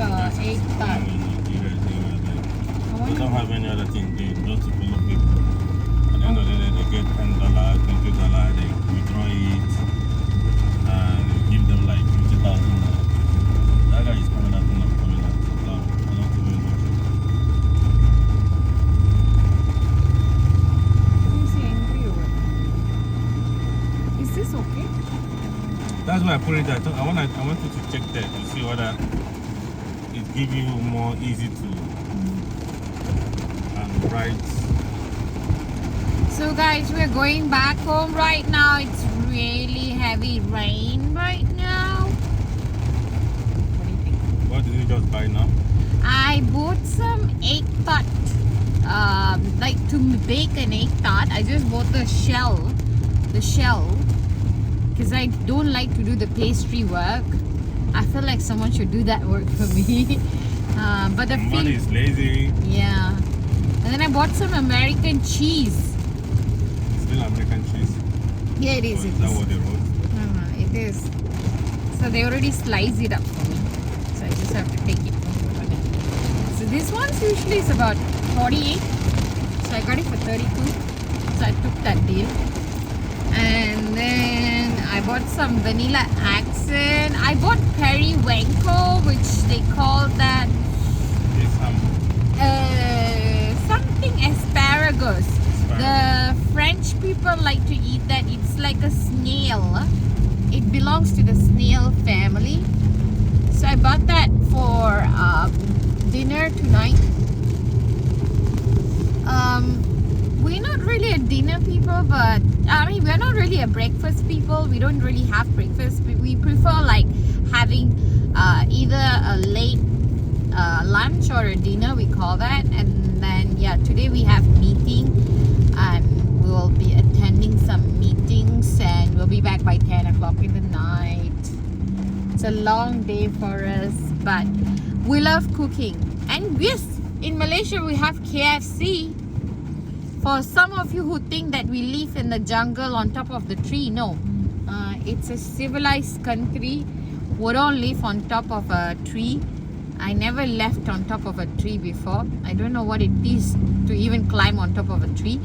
egg tart. They don't have any other thing. They just to follow people. At the end of the day, they get $10, $20. They withdraw it and give them like 50,000. That guy is coming out. So, I don't even know. He's angry over it. Is this okay? That's why I put it there. I want you to check that to see whether it gives you more easy to and right. So guys, we're going back home right now. It's really heavy rain right now. What do you think? What did you just buy now? I bought some egg tart. Like to bake an egg tart. I just bought the shell. Because I don't like to do the pastry work. I feel like someone should do that work for me. But the Somebody is lazy. Yeah. And then I bought some American cheese. It's still American cheese. Yeah, it is. Is that what they wrote? It is. So they already slice it up for me. So I just have to take it. So this one's usually is about 48. So I got it for 32. So I took that deal. And then I bought some vanilla accent. I bought periwinkle, which they call that something asparagus. The French people like to eat that. It's like a snail. It belongs to the snail family. So I bought that for dinner tonight. We're not really a dinner people, but I mean we're not really a breakfast people. We don't really have breakfast. We prefer like having either a late lunch or a dinner, we call that. And then yeah, today we have meeting and we'll be attending some meetings and we'll be back by 10 o'clock in the night. It's a long day for us, but we love cooking. And yes, in Malaysia we have KFC. For some of you who think that we live in the jungle on top of the tree, no. It's a civilized country. We don't live on top of a tree. I never left on top of a tree before. I don't know what it is to even climb on top of a tree.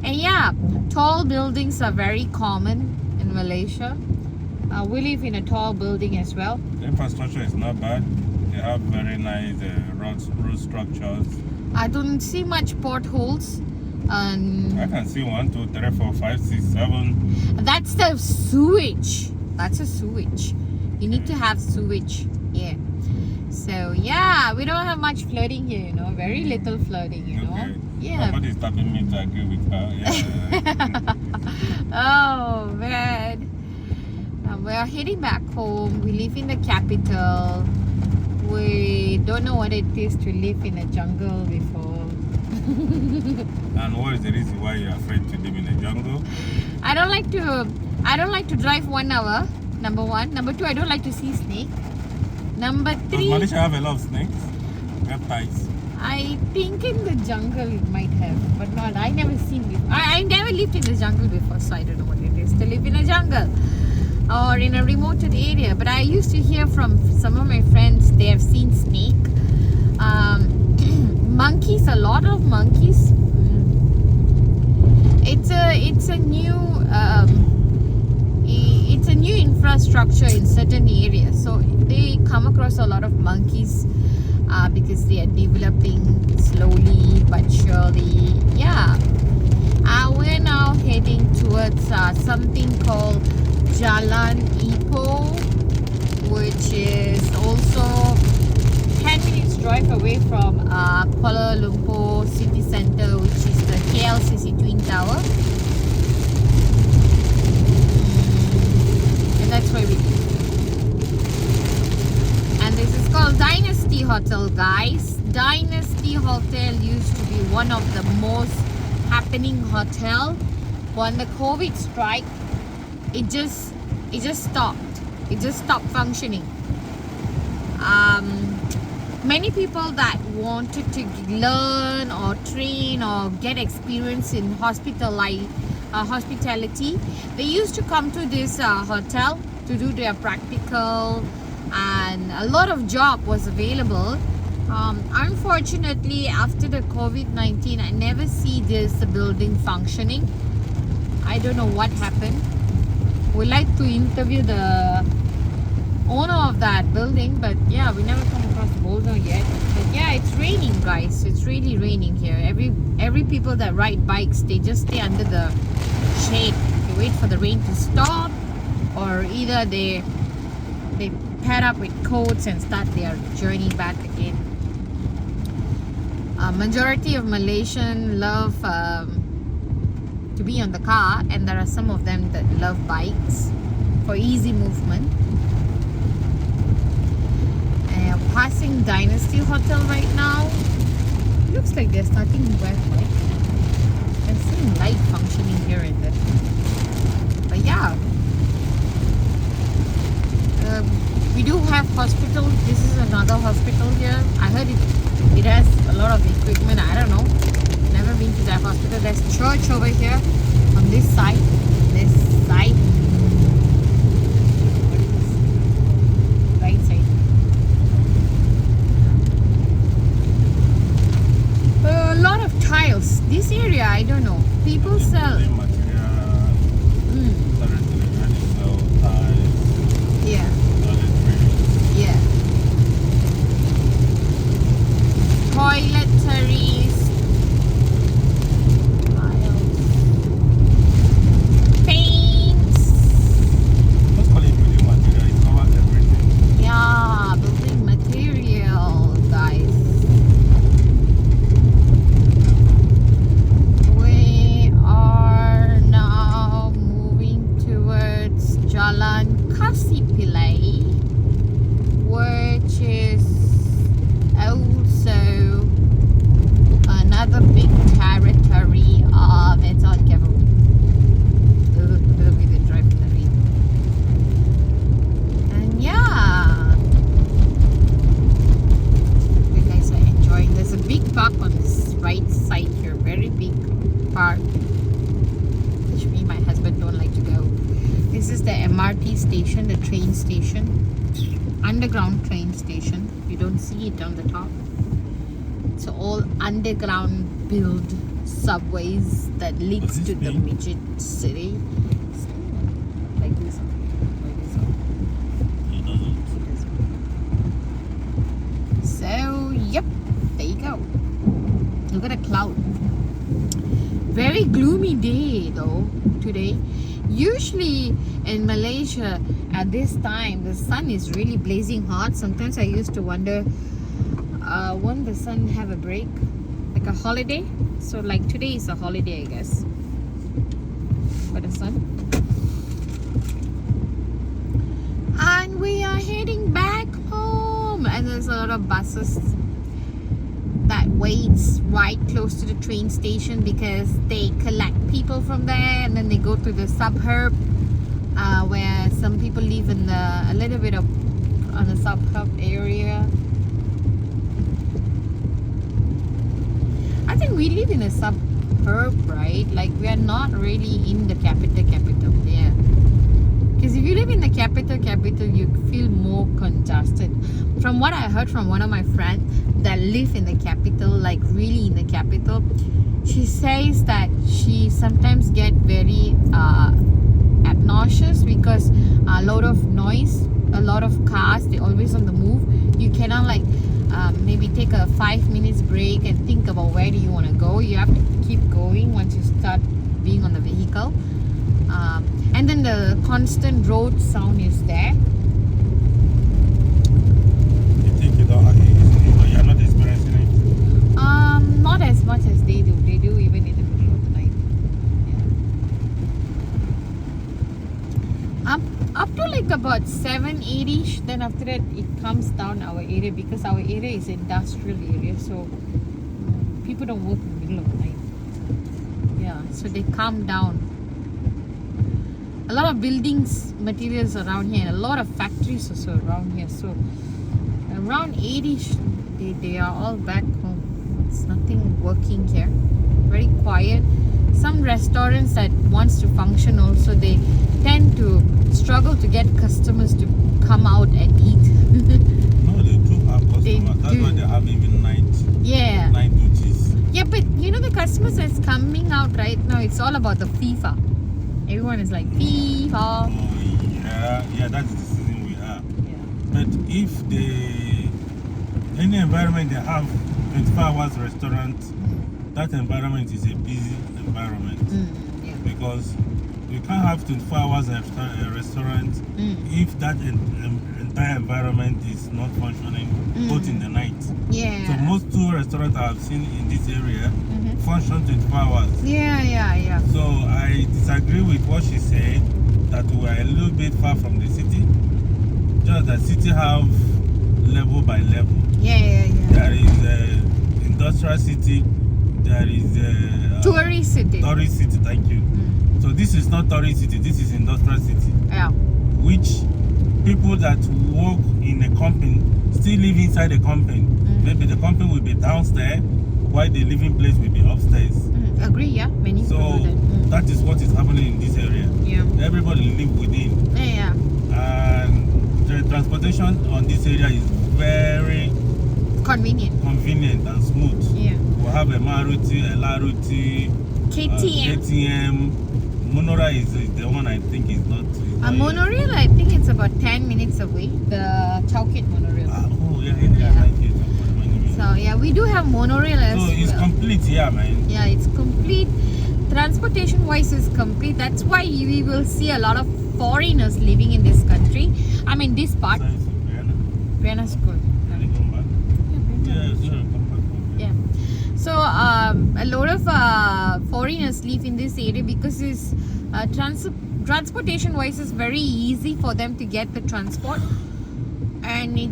And yeah, tall buildings are very common in Malaysia. We live in a tall building as well. The infrastructure is not bad. They have very nice road structures. I don't see much potholes. I can see 1, 2, 3, 4, 5, 6, 7. That's the sewage. That's a sewage. You need to have sewage. Yeah. So yeah, we don't have much flooding here, you know. Very little flooding, you know. Okay. Yeah. Somebody's tapping me to agree with her. Yeah. Oh man. We are heading back home. We live in the capital. We don't know what it is to live in a jungle before. And what is the reason why you're afraid to live in the jungle? I don't like to drive 1 hour. Number one. Number two, I don't like to see snake. Number Does three, Malaysia have a lot of snakes? Reptiles? I think in the jungle it might have, but not. I never seen before. I never lived in the jungle before, so I don't know what it is to live in a jungle or in a remote area. But I used to hear from some of my friends they have seen snake. Monkeys, a lot of monkeys. It's a new infrastructure in certain areas, so they come across a lot of monkeys because they are developing slowly but surely. Yeah, we're now heading towards something called Jalan Ipoh, which is also 10 minutes drive away from Kuala Lumpur city centre, which is the KLCC Twin Tower. And that's where we live. And this is called Dynasty Hotel, guys. Dynasty Hotel used to be one of the most happening hotel. When the COVID strike, it just stopped. It just stopped functioning. Many people that wanted to learn or train or get experience in hospitality, they used to come to this hotel to do their practical and a lot of job was available. Unfortunately, after the COVID-19, I never see this building functioning. I don't know what happened. We like to interview the owner of that building, but yeah, we never come across the owner yet. But yeah, it's raining, guys. It's really raining here. Every people that ride bikes, they just stay under the shade. They wait for the rain to stop, or either they pad up with coats and start their journey back again. Majority of Malaysians love to be on the car, and there are some of them that love bikes for easy movement. Passing Dynasty Hotel right now. Looks like they're starting to work, right? I'm seeing light functioning here and there. But yeah, we do have hospital. This is another hospital here. I heard it has a lot of equipment. I don't know. Never been to that hospital. There's church over here on this side. This side. Right side. A lot of tiles. This area, I don't know. People sell. Yeah. Yeah. Toiletries. Tiles. Paints. Yeah, building material, guys. We are now moving towards Jalan Kasipilai, which is also another big territory of it's on careful. The way they drive in the rain. And yeah, you guys are enjoying. There's a big park on this right side here, very big park, which me and my husband don't like to go. This is the MRT station, the train station, underground train station. You don't see it on the top. It's all underground built subways that leads to the midget city. Like this. Like this. So, yep, there you go. Look at the cloud. Very gloomy day though today. Usually in Malaysia at this time the sun is really blazing hot. Sometimes I used to wonder, won't the sun have a break, like a holiday? So like today is a holiday, I guess, for the sun. And we are heading back home, and there's a lot of buses that waits right close to the train station because they collect people from there, and then they go to the suburb where some people live in a little bit of on the suburb area. I think we live in a suburb, right? Like we are not really in the capital. Yeah. Because if you live in the capital, you feel more congested. From what I heard from one of my friends that live in the capital, like really in the capital, she says that she sometimes get very obnoxious because a lot of noise, a lot of cars, they're always on the move. You cannot like maybe take a 5 minutes break and think about where do you want to go. You have to keep going once you start being on the vehicle. And then the constant road sound is there. You think you're not experiencing it? Not as much as they do. They do even in the middle of the night. Yeah. Up to like about 7-8ish. Then after that it comes down our area because our area is industrial area. So people don't work in the middle of the night. Yeah. So they calm down. A lot of buildings materials around here and a lot of factories also around here. So around 8ish they are all back home. It's nothing working here. Very quiet. Some restaurants that wants to function also, they tend to struggle to get customers to come out and eat No, they do have They customers. That's why do. they have even Yeah. night duties. Yeah, but you know the customers that's coming out right now, it's all about the FIFA. Everyone is like FIFA. Oh yeah, that's the season we are. Yeah. But if any environment they have 24 hours restaurant, that environment is a busy environment. Yeah. Because you can't have 24 hours restaurant if that entire environment is not functioning both in the night. Yeah. So most two restaurants I have seen in this area function 24 hours. Yeah. So I disagree with what she said, that we are a little bit far from the city. Just that city have level by level. Yeah. There is industrial city, there is Tourist city. tourist city, thank you. So this is not tourist city, this is industrial city. Yeah. Which people that work in a company still live inside the company. Maybe the company will be downstairs while the living place will be upstairs. Agree, yeah. Many So people do that. that is what is happening in this area. Yeah. Everybody live within. Yeah. And the transportation on this area is very Convenient. convenient and smooth. Yeah. We have a Maruti, a Laruti, KTM. KTM. Monora is the one I think is not. A monorail, I think it's about 10 minutes away. The Chow Kit monorail. Yeah. Like it. So yeah, we do have monorail as So it's well. complete, yeah, man. Yeah, it's complete. Transportation wise is complete. That's why we will see a lot of foreigners living in this country. I mean this part. Vienna's good. Yeah, sure. Yeah. So a lot of foreigners live in this area because it's transportation wise is very easy for them to get the transport, and it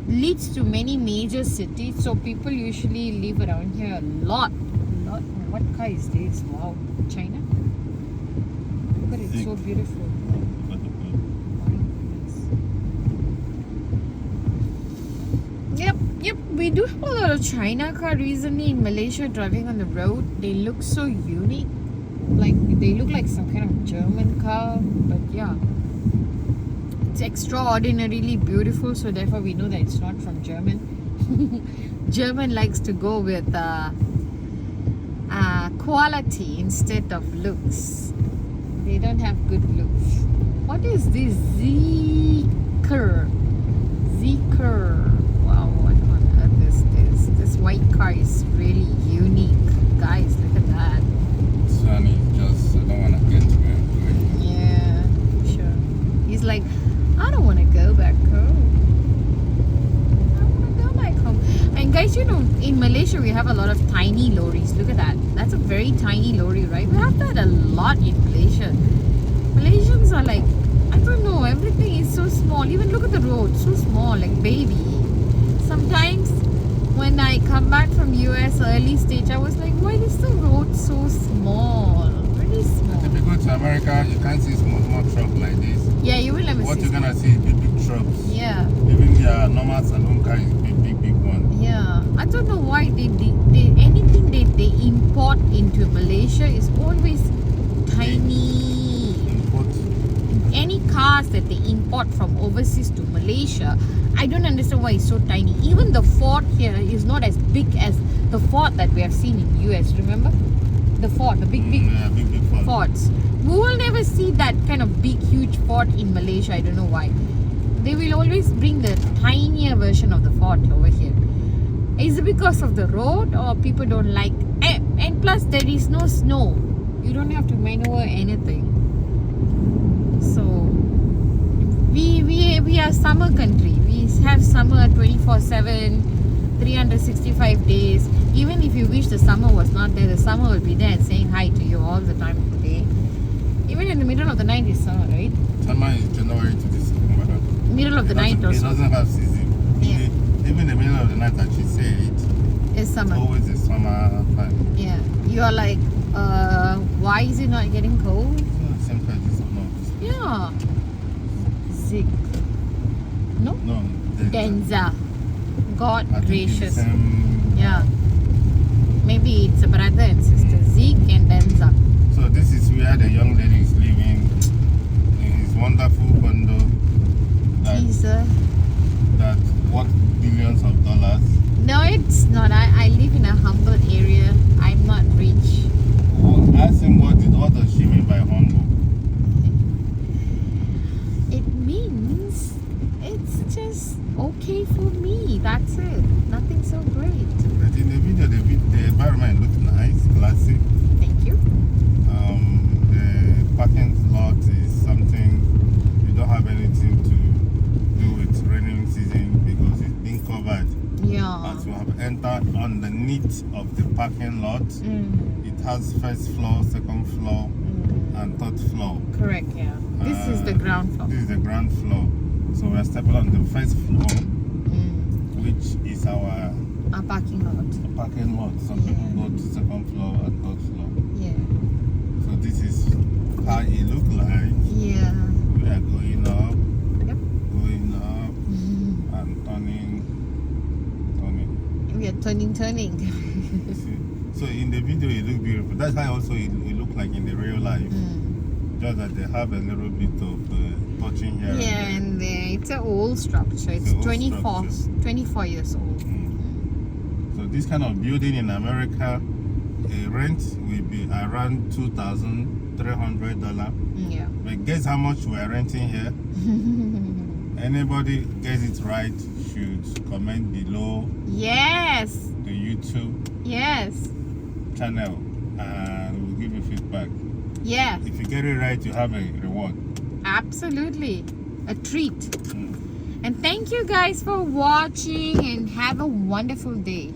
leads to many major cities. So people usually live around here a lot. What car is this? Wow, China. But it's so beautiful. Yep, we do have a lot of China car recently in Malaysia driving on the road. They look so unique. Like they look like some kind of German car, but yeah. It's extraordinarily beautiful, so therefore we know that it's not from German. German likes to go with quality instead of looks. They don't have good looks. What is this Zeekr? Wow, what on earth is this? This white car is really unique. Guys, look at that. Sunny, just I don't want to get to it. Yeah, sure. He's like, I don't want to go back home. I want to go back home. And guys, you know, in Malaysia we have a lot of tiny lorries. Look at that. That's a very tiny lorry, right? We have that a lot in Malaysia. Malaysians are like, I don't know, everything is so small. Even look at the road, so small, like baby. Sometimes when I come back from US early stage, I was like, why is the road so small? Very small. If you go to America, you can't see small truck like this. Yeah, you will never What see. you're gonna see is big trucks. Yeah. Even their normal saloon car is big one. Yeah, I don't know why they anything they import into Malaysia is always tiny. Import. Any cars that they import from overseas to Malaysia, I don't understand why it's so tiny. Even the Ford here is not as big as the Ford that we have seen in US. Remember, the Ford, the big Yeah, big Ford. Fords. We will never see that kind of big, huge Ford in Malaysia. I don't know why. They will always bring the tinier version of the Ford over here. Is it because of the road or people don't like? And plus, there is no snow. You don't have to maneuver anything. So we are summer country. We have summer 24/7, 365 days. Even if you wish the summer was not there, the summer will be there and saying hi to you all the time of the day. Even in the middle of the night is summer, right? Summer is January to December. Middle of the night It also doesn't have season. Yeah. Even the middle of the night, like she said, is summer. always the summer time. Yeah. You are like, why is it not getting cold? Same time as no. Yeah. Zig. No? No. Denza. God I think gracious. it's same, Yeah. Maybe it's a brother and sister. Zeke and Denza. So this is where the young lady is living in his wonderful condo. That Teaser. unit of the parking lot. It has first floor, second floor, and third floor. Correct, yeah. This is the ground floor. This is the ground floor. So we're stepping on the first floor, which is our parking lot. Parking lot. Some people go to second floor and third floor. Yeah. So this is how it look like. Yeah. We are going up, Yep. going up, and turning. We are turning. See? So in the video it look beautiful. That's how also it look like in the real life. Just that they have a little bit of touching here. Yeah, and it's an old structure. It's old 24 years old. So this kind of building in America, rent will be around $2,300. Yeah. But guess how much we are renting here? Anybody gets it right should comment below Yes. the YouTube channel and we'll give you feedback. Yeah. If you get it right, you have a reward. Absolutely. A treat. And thank you guys for watching and have a wonderful day.